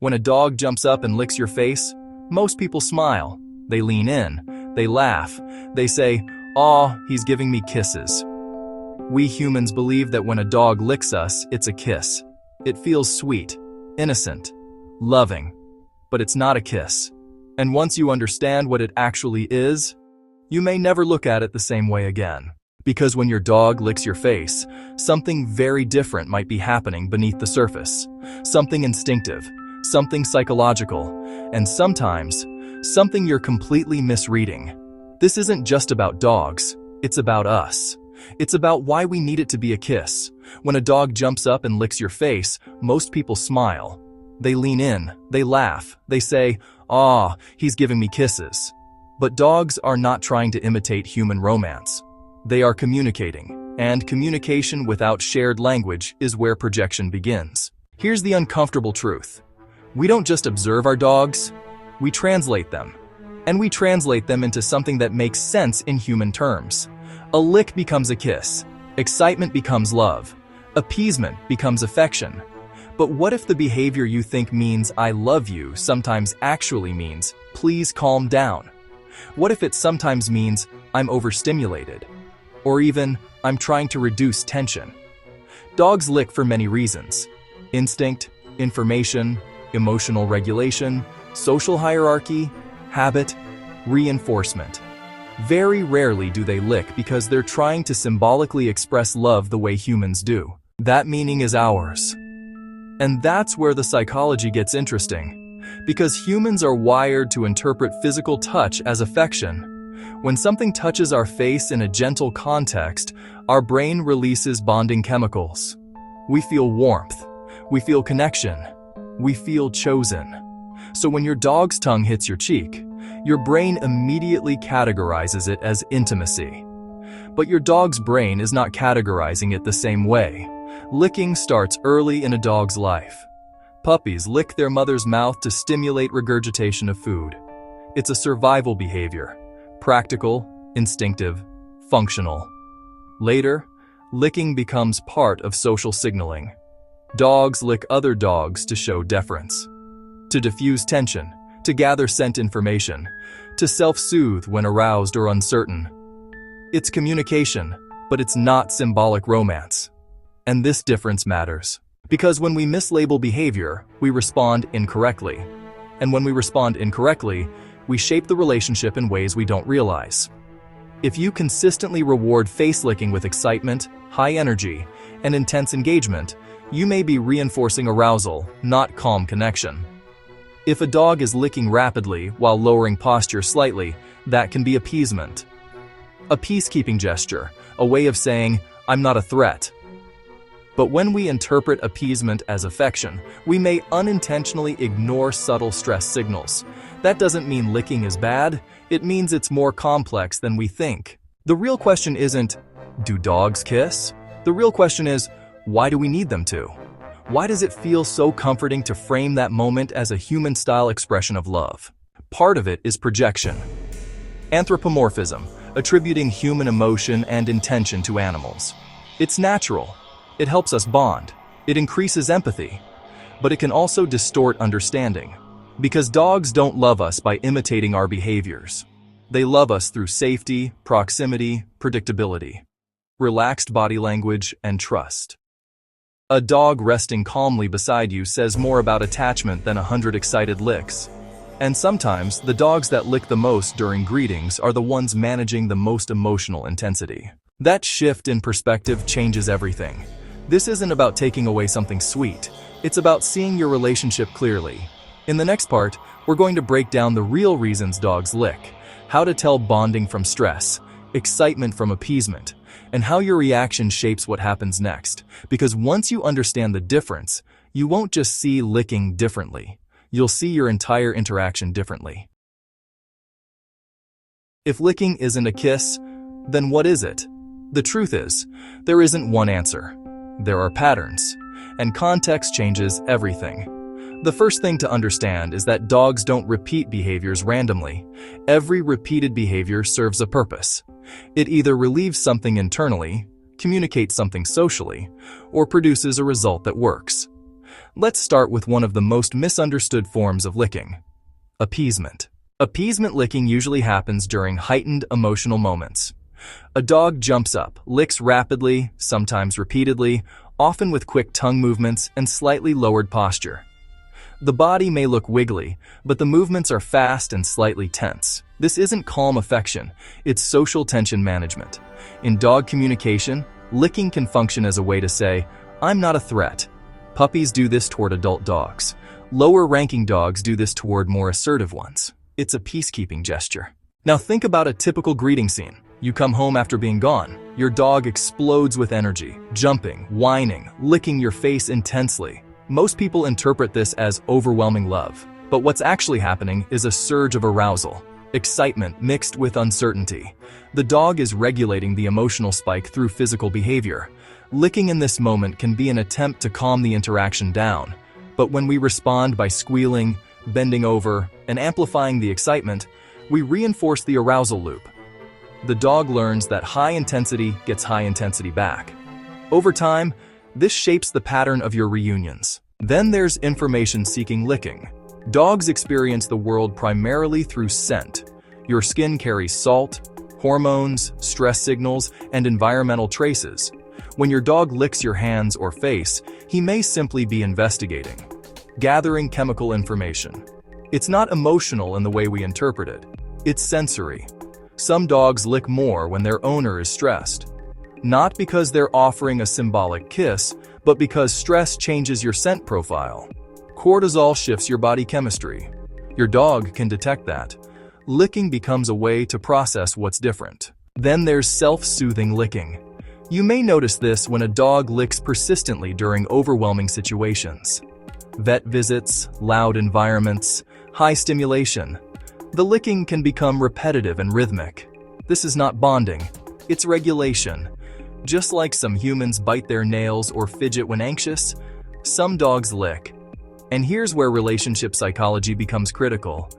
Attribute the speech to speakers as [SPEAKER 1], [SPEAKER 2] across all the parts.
[SPEAKER 1] When a dog jumps up and licks your face, most people smile. They lean in, they laugh, they say, "Aw, he's giving me kisses." We humans believe that when a dog licks us, it's a kiss. It feels sweet, innocent, loving, but it's not a kiss. And once you understand what it actually is, you may never look at it the same way again. Because when your dog licks your face, something very different might be happening beneath the surface. Something instinctive, something psychological, and sometimes, something you're completely misreading. This isn't just about dogs, it's about us. It's about why we need it to be a kiss. When a dog jumps up and licks your face, most people smile. They lean in, they laugh, they say, "Aw, he's giving me kisses." But dogs are not trying to imitate human romance. They are communicating, and communication without shared language is where projection begins. Here's the uncomfortable truth. We don't just observe our dogs, we translate them. And we translate them into something that makes sense in human terms. A lick becomes a kiss, excitement becomes love, appeasement becomes affection. But what if the behavior you think means "I love you" sometimes actually means "please calm down"? What if it sometimes means "I'm overstimulated"? Or even, "I'm trying to reduce tension"? Dogs lick for many reasons: instinct, information, emotional regulation, social hierarchy, habit, reinforcement. Very rarely do they lick because they're trying to symbolically express love the way humans do. That meaning is ours. And that's where the psychology gets interesting, because humans are wired to interpret physical touch as affection. When something touches our face in a gentle context, our brain releases bonding chemicals. We feel warmth, we feel connection, we feel chosen. So when your dog's tongue hits your cheek, your brain immediately categorizes it as intimacy. But your dog's brain is not categorizing it the same way. Licking starts early in a dog's life. Puppies lick their mother's mouth to stimulate regurgitation of food. It's a survival behavior, practical, instinctive, functional. Later, licking becomes part of social signaling. Dogs lick other dogs to show deference, to diffuse tension, to gather scent information, to self-soothe when aroused or uncertain. It's communication, but it's not symbolic romance. And this difference matters, because when we mislabel behavior, we respond incorrectly. And when we respond incorrectly, we shape the relationship in ways we don't realize. If you consistently reward face licking with excitement, high energy, and intense engagement, you may be reinforcing arousal, not calm connection. If a dog is licking rapidly while lowering posture slightly, that can be appeasement. A peacekeeping gesture, a way of saying, "I'm not a threat." But when we interpret appeasement as affection, we may unintentionally ignore subtle stress signals. That doesn't mean licking is bad, it means it's more complex than we think. The real question isn't, do dogs kiss? The real question is, why do we need them to? Why does it feel so comforting to frame that moment as a human-style expression of love? Part of it is projection. Anthropomorphism, attributing human emotion and intention to animals. It's natural. It helps us bond. It increases empathy. But it can also distort understanding. Because dogs don't love us by imitating our behaviors. They love us through safety, proximity, predictability, relaxed body language, and trust. A dog resting calmly beside you says more about attachment than 100 excited licks. And sometimes, the dogs that lick the most during greetings are the ones managing the most emotional intensity. That shift in perspective changes everything. This isn't about taking away something sweet. It's about seeing your relationship clearly. In the next part, we're going to break down the real reasons dogs lick, how to tell bonding from stress, excitement from appeasement, and how your reaction shapes what happens next. Because once you understand the difference, you won't just see licking differently. You'll see your entire interaction differently. If licking isn't a kiss, then what is it? The truth is, there isn't one answer. There are patterns, and context changes everything. The first thing to understand is that dogs don't repeat behaviors randomly. Every repeated behavior serves a purpose. It either relieves something internally, communicates something socially, or produces a result that works. Let's start with one of the most misunderstood forms of licking: appeasement. Appeasement licking usually happens during heightened emotional moments. A dog jumps up, licks rapidly, sometimes repeatedly, often with quick tongue movements and slightly lowered posture. The body may look wiggly, but the movements are fast and slightly tense. This isn't calm affection, it's social tension management. In dog communication, licking can function as a way to say, "I'm not a threat." Puppies do this toward adult dogs. Lower-ranking dogs do this toward more assertive ones. It's a peacekeeping gesture. Now think about a typical greeting scene. You come home after being gone. Your dog explodes with energy, jumping, whining, licking your face intensely. Most people interpret this as overwhelming love, but what's actually happening is a surge of arousal, excitement mixed with uncertainty. The dog is regulating the emotional spike through physical behavior. Licking in this moment can be an attempt to calm the interaction down, but when we respond by squealing, bending over, and amplifying the excitement, we reinforce the arousal loop. The dog learns that high intensity gets high intensity back. Over time, this shapes the pattern of your reunions. Then there's information-seeking licking. Dogs experience the world primarily through scent. Your skin carries salt, hormones, stress signals, and environmental traces. When your dog licks your hands or face, he may simply be investigating, gathering chemical information. It's not emotional in the way we interpret it. It's sensory. Some dogs lick more when their owner is stressed. Not because they're offering a symbolic kiss, but because stress changes your scent profile. Cortisol shifts your body chemistry. Your dog can detect that. Licking becomes a way to process what's different. Then there's self-soothing licking. You may notice this when a dog licks persistently during overwhelming situations. Vet visits, loud environments, high stimulation. The licking can become repetitive and rhythmic. This is not bonding, it's regulation. Just like some humans bite their nails or fidget when anxious, some dogs lick. And here's where relationship psychology becomes critical.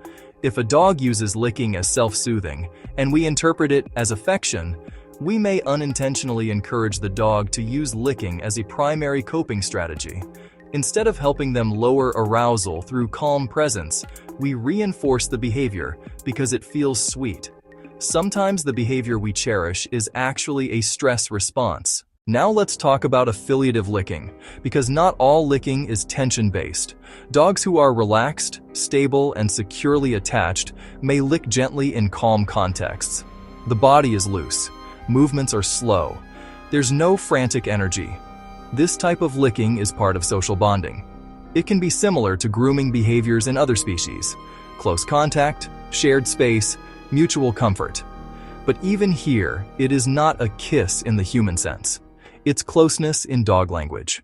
[SPEAKER 1] If a dog uses licking as self-soothing, and we interpret it as affection, we may unintentionally encourage the dog to use licking as a primary coping strategy. Instead of helping them lower arousal through calm presence, we reinforce the behavior because it feels sweet. Sometimes the behavior we cherish is actually a stress response. Now let's talk about affiliative licking, because not all licking is tension-based. Dogs who are relaxed, stable, and securely attached may lick gently in calm contexts. The body is loose. Movements are slow. There's no frantic energy. This type of licking is part of social bonding. It can be similar to grooming behaviors in other species: close contact, shared space, mutual comfort. But even here, it is not a kiss in the human sense. It's closeness in dog language.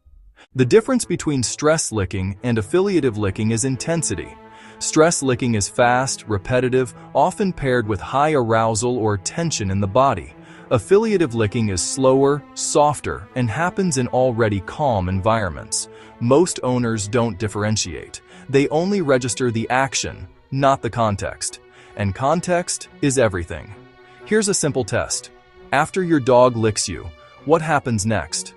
[SPEAKER 1] The difference between stress licking and affiliative licking is intensity. Stress licking is fast, repetitive, often paired with high arousal or tension in the body. Affiliative licking is slower, softer, and happens in already calm environments. Most owners don't differentiate. They only register the action, not the context. And context is everything. Here's a simple test. After your dog licks you, what happens next?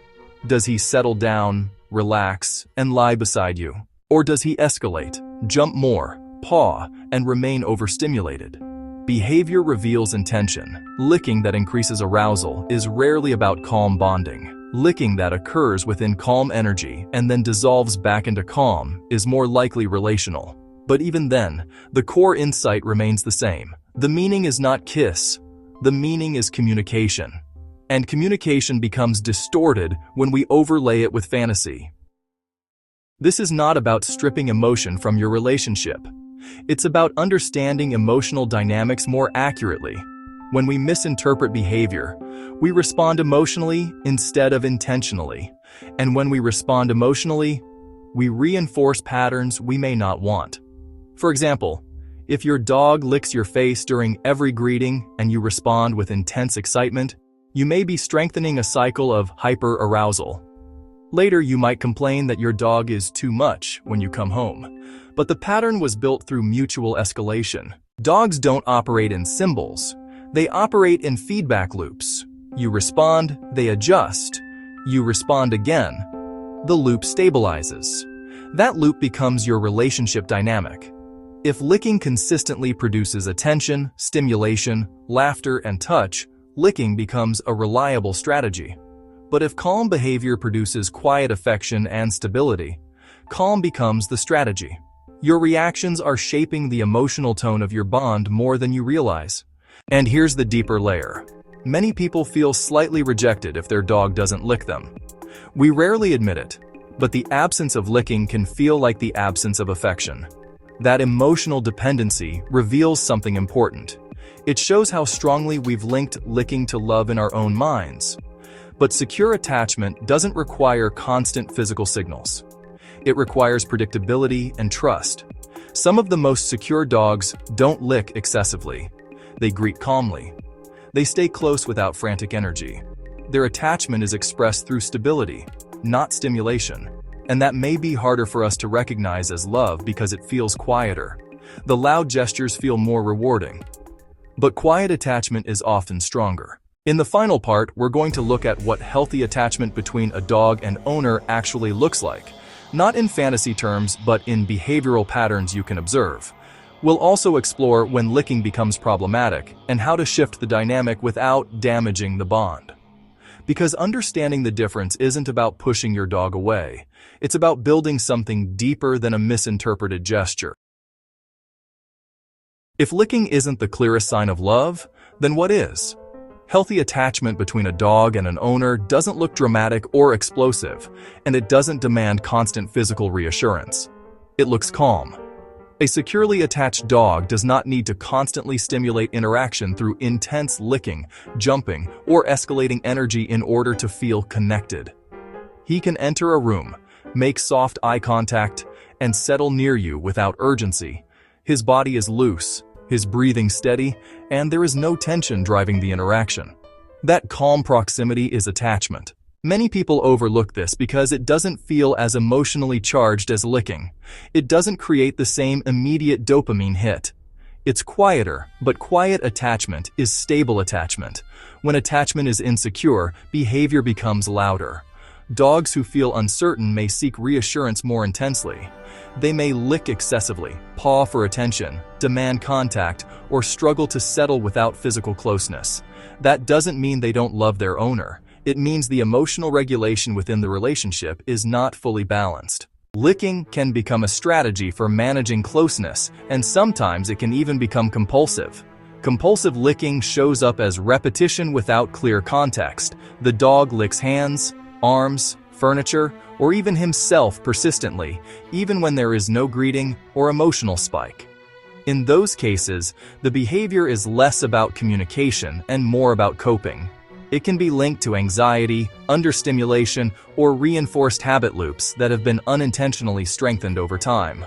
[SPEAKER 1] Does he settle down, relax, and lie beside you? Or does he escalate, jump more, paw, and remain overstimulated? Behavior reveals intention. Licking that increases arousal is rarely about calm bonding. Licking that occurs within calm energy and then dissolves back into calm is more likely relational. But even then, the core insight remains the same. The meaning is not kiss. The meaning is communication. And communication becomes distorted when we overlay it with fantasy. This is not about stripping emotion from your relationship. It's about understanding emotional dynamics more accurately. When we misinterpret behavior, we respond emotionally instead of intentionally. And when we respond emotionally, we reinforce patterns we may not want. For example, if your dog licks your face during every greeting and you respond with intense excitement, you may be strengthening a cycle of hyper-arousal. Later, you might complain that your dog is too much when you come home. But the pattern was built through mutual escalation. Dogs don't operate in symbols. They operate in feedback loops. You respond, they adjust. You respond again. The loop stabilizes. That loop becomes your relationship dynamic. If licking consistently produces attention, stimulation, laughter, and touch, licking becomes a reliable strategy. But if calm behavior produces quiet affection and stability, calm becomes the strategy. Your reactions are shaping the emotional tone of your bond more than you realize. And here's the deeper layer. Many people feel slightly rejected if their dog doesn't lick them. We rarely admit it, but the absence of licking can feel like the absence of affection. That emotional dependency reveals something important. It shows how strongly we've linked licking to love in our own minds. But secure attachment doesn't require constant physical signals. It requires predictability and trust. Some of the most secure dogs don't lick excessively. They greet calmly. They stay close without frantic energy. Their attachment is expressed through stability, not stimulation. And that may be harder for us to recognize as love because it feels quieter. The loud gestures feel more rewarding. But quiet attachment is often stronger. In the final part, we're going to look at what healthy attachment between a dog and owner actually looks like. Not in fantasy terms, but in behavioral patterns you can observe. We'll also explore when licking becomes problematic and how to shift the dynamic without damaging the bond. Because understanding the difference isn't about pushing your dog away. It's about building something deeper than a misinterpreted gesture. If licking isn't the clearest sign of love, then what is? Healthy attachment between a dog and an owner doesn't look dramatic or explosive, and it doesn't demand constant physical reassurance. It looks calm. A securely attached dog does not need to constantly stimulate interaction through intense licking, jumping, or escalating energy in order to feel connected. He can enter a room, make soft eye contact, and settle near you without urgency. His body is loose, his breathing steady, and there is no tension driving the interaction. That calm proximity is attachment. Many people overlook this because it doesn't feel as emotionally charged as licking. It doesn't create the same immediate dopamine hit. It's quieter, but quiet attachment is stable attachment. When attachment is insecure, behavior becomes louder. Dogs who feel uncertain may seek reassurance more intensely. They may lick excessively, paw for attention, demand contact, or struggle to settle without physical closeness. That doesn't mean they don't love their owner. It means the emotional regulation within the relationship is not fully balanced. Licking can become a strategy for managing closeness, and sometimes it can even become compulsive. Compulsive licking shows up as repetition without clear context. The dog licks hands, arms, furniture, or even himself persistently, even when there is no greeting or emotional spike. In those cases, the behavior is less about communication and more about coping. It can be linked to anxiety, understimulation, or reinforced habit loops that have been unintentionally strengthened over time.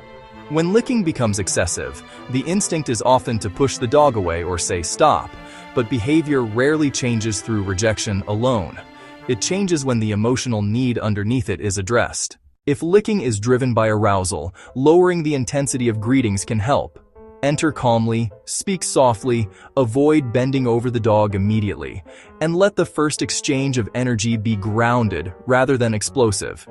[SPEAKER 1] When licking becomes excessive, the instinct is often to push the dog away or say stop, but behavior rarely changes through rejection alone. It changes when the emotional need underneath it is addressed. If licking is driven by arousal, lowering the intensity of greetings can help. Enter calmly, speak softly, avoid bending over the dog immediately, and let the first exchange of energy be grounded rather than explosive.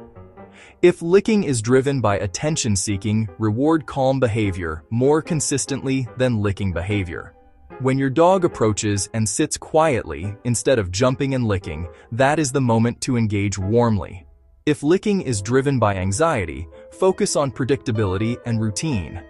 [SPEAKER 1] If licking is driven by attention-seeking, reward calm behavior more consistently than licking behavior. When your dog approaches and sits quietly instead of jumping and licking, that is the moment to engage warmly. If licking is driven by anxiety, focus on predictability and routine.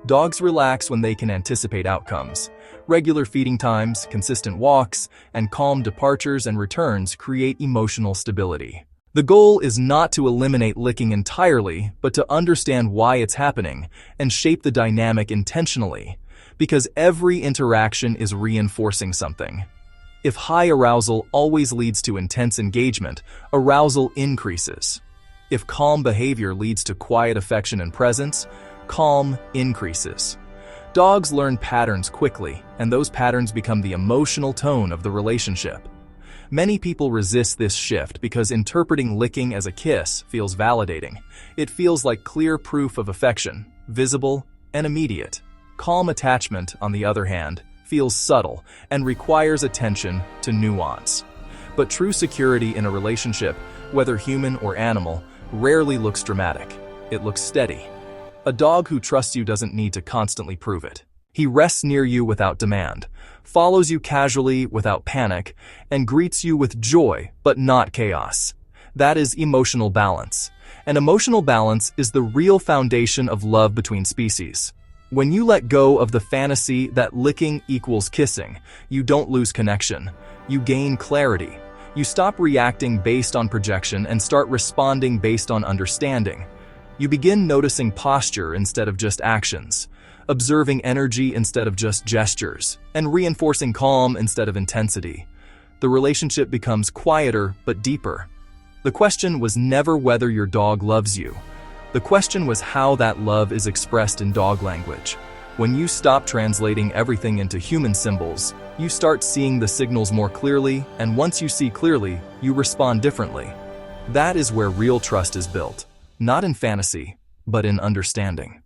[SPEAKER 1] Dogs relax when they can anticipate outcomes. Regular feeding times, consistent walks, and calm departures and returns create emotional stability. The goal is not to eliminate licking entirely, but to understand why it's happening and shape the dynamic intentionally, because every interaction is reinforcing something. If high arousal always leads to intense engagement, arousal increases. If calm behavior leads to quiet affection and presence, calm increases. Dogs learn patterns quickly, and those patterns become the emotional tone of the relationship. Many people resist this shift because interpreting licking as a kiss feels validating. It feels like clear proof of affection, visible and immediate. Calm attachment, on the other hand, feels subtle and requires attention to nuance. But true security in a relationship, whether human or animal, rarely looks dramatic. it looks steady. A dog who trusts you doesn't need to constantly prove it. He rests near you without demand, follows you casually without panic, and greets you with joy but not chaos. That is emotional balance. And emotional balance is the real foundation of love between species. When you let go of the fantasy that licking equals kissing, you don't lose connection. You gain clarity. You stop reacting based on projection and start responding based on understanding. You begin noticing posture instead of just actions, observing energy instead of just gestures, and reinforcing calm instead of intensity. The relationship becomes quieter but deeper. The question was never whether your dog loves you. The question was how that love is expressed in dog language. When you stop translating everything into human symbols, you start seeing the signals more clearly, and once you see clearly, you respond differently. That is where real trust is built. Not in fantasy, but in understanding.